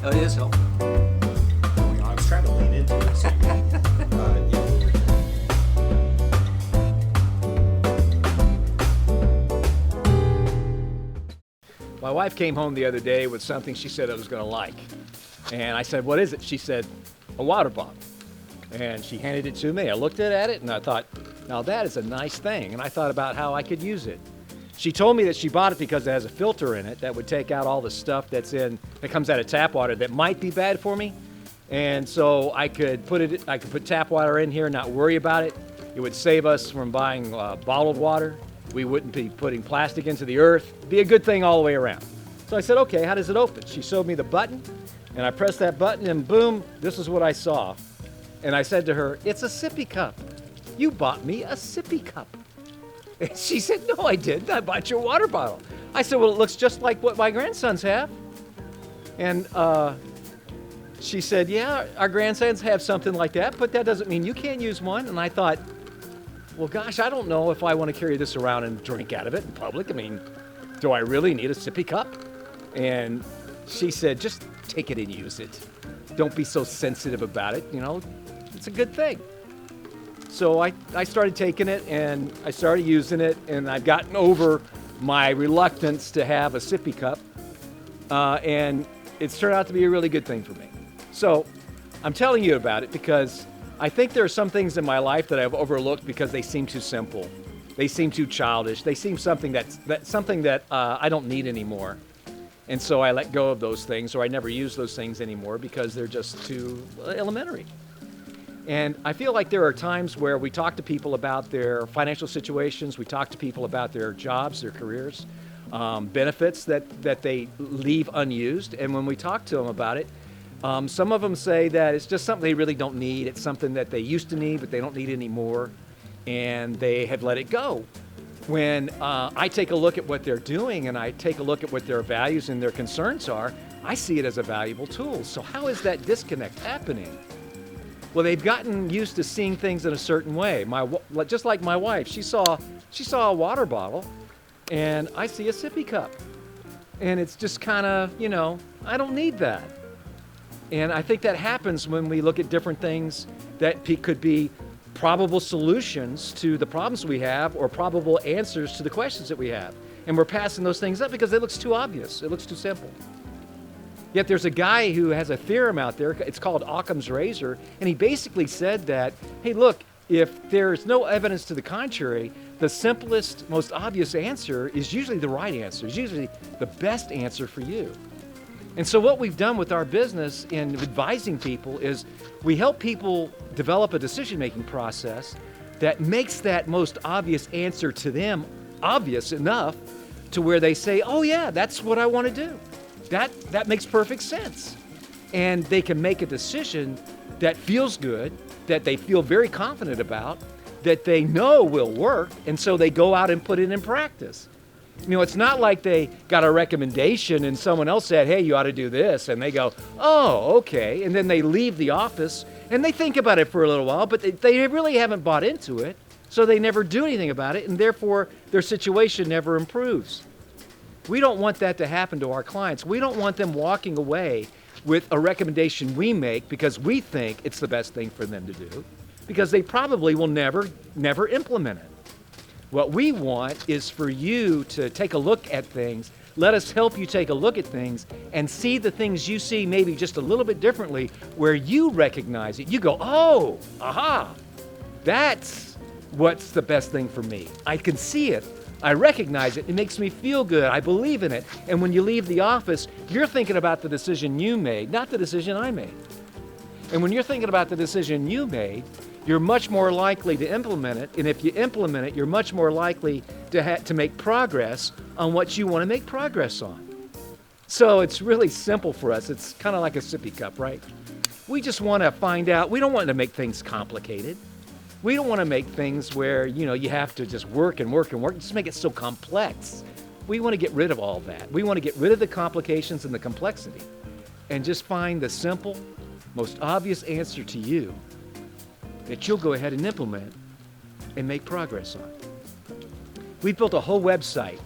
Oh, it is helpful. I was trying to lean into it. So My wife came home the other day with something she said I was going to like. And I said, what is it? She said, a water bottle. And she handed it to me. I looked at it and I thought, now that is a nice thing. And I thought about how I could use it. She told me that she bought it because it has a filter in it that would take out all the stuff that comes out of tap water that might be bad for me. And so I could put tap water in here and not worry about it. It would save us from buying bottled water. We wouldn't be putting plastic into the earth. It'd be a good thing all the way around. So I said, okay, how does it open? She showed me the button, and I pressed that button, and boom, this is what I saw. And I said to her, it's a sippy cup. You bought me a sippy cup. And she said, no, I didn't. I bought you a water bottle. I said, well, it looks just like what my grandsons have. And she said, yeah, our grandsons have something like that, but that doesn't mean you can't use one. And I thought, well, gosh, I don't know if I want to carry this around and drink out of it in public. I mean, do I really need a sippy cup? And she said, just take it and use it. Don't be so sensitive about it. You know, it's a good thing. So I started taking it and I started using it, and I've gotten over my reluctance to have a sippy cup. And it's turned out to be a really good thing for me. So I'm telling you about it because I think there are some things in my life that I've overlooked because they seem too simple. They seem too childish. They seem something that I don't need anymore. And so I let go of those things, or I never use those things anymore because they're just too elementary. And I feel like there are times where we talk to people about their financial situations, we talk to people about their jobs, their careers, benefits that they leave unused. And when we talk to them about it, some of them say that it's just something they really don't need. It's something that they used to need, but they don't need anymore. And they have let it go. When I take a look at what they're doing and I take a look at what their values and their concerns are, I see it as a valuable tool. So how is that disconnect happening? Well, they've gotten used to seeing things in a certain way. Just like my wife, she saw a water bottle, and I see a sippy cup. And it's just kind of, I don't need that. And I think that happens when we look at different things that could be probable solutions to the problems we have or probable answers to the questions that we have. And we're passing those things up because it looks too obvious. It looks too simple. Yet there's a guy who has a theorem out there. It's called Occam's razor. And he basically said that, hey, look, if there's no evidence to the contrary, the simplest, most obvious answer is usually the right answer. It's usually the best answer for you. And so what we've done with our business in advising people is we help people develop a decision-making process that makes that most obvious answer to them obvious enough to where they say, oh yeah, that's what I want to do. That makes perfect sense. And they can make a decision that feels good, that they feel very confident about, that they know will work, and so they go out and put it in practice. It's not like they got a recommendation and someone else said, hey, you ought to do this, and they go, oh, okay, and then they leave the office and they think about it for a little while, but they really haven't bought into it, so they never do anything about it, and therefore their situation never improves. We don't want that to happen to our clients. We don't want them walking away with a recommendation we make because we think it's the best thing for them to do, because they probably will never implement it. What we want is for you to take a look at things. Let us help you take a look at things and see the things you see maybe just a little bit differently, where you recognize it. You go, oh, aha, that's what's the best thing for me. I can see it. I recognize it. It makes me feel good. I believe in it. And when you leave the office, you're thinking about the decision you made, not the decision I made. And when you're thinking about the decision you made, you're much more likely to implement it. And if you implement it, you're much more likely to make progress on what you want to make progress on. So it's really simple for us. It's kind of like a sippy cup, right? We just want to find out. We don't want to make things complicated. We don't want to make things where, you have to just work and work and work, just make it so complex. We want to get rid of all that. We want to get rid of the complications and the complexity and just find the simple, most obvious answer to you that you'll go ahead and implement and make progress on. We've built a whole website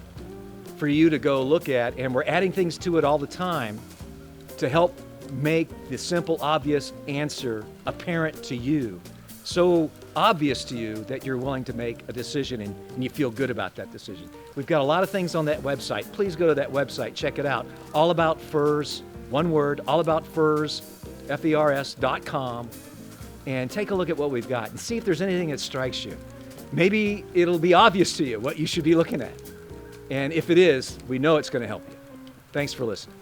for you to go look at, and we're adding things to it all the time to help make the simple, obvious answer apparent to you, so obvious to you that you're willing to make a decision and you feel good about that decision. We've got a lot of things on that website. Please go to that website, check it out. All About Furs, one word, allaboutfurs, FERS.com, and take a look at what we've got and see if there's anything that strikes you. Maybe it'll be obvious to you what you should be looking at. And if it is, we know it's going to help you. Thanks for listening.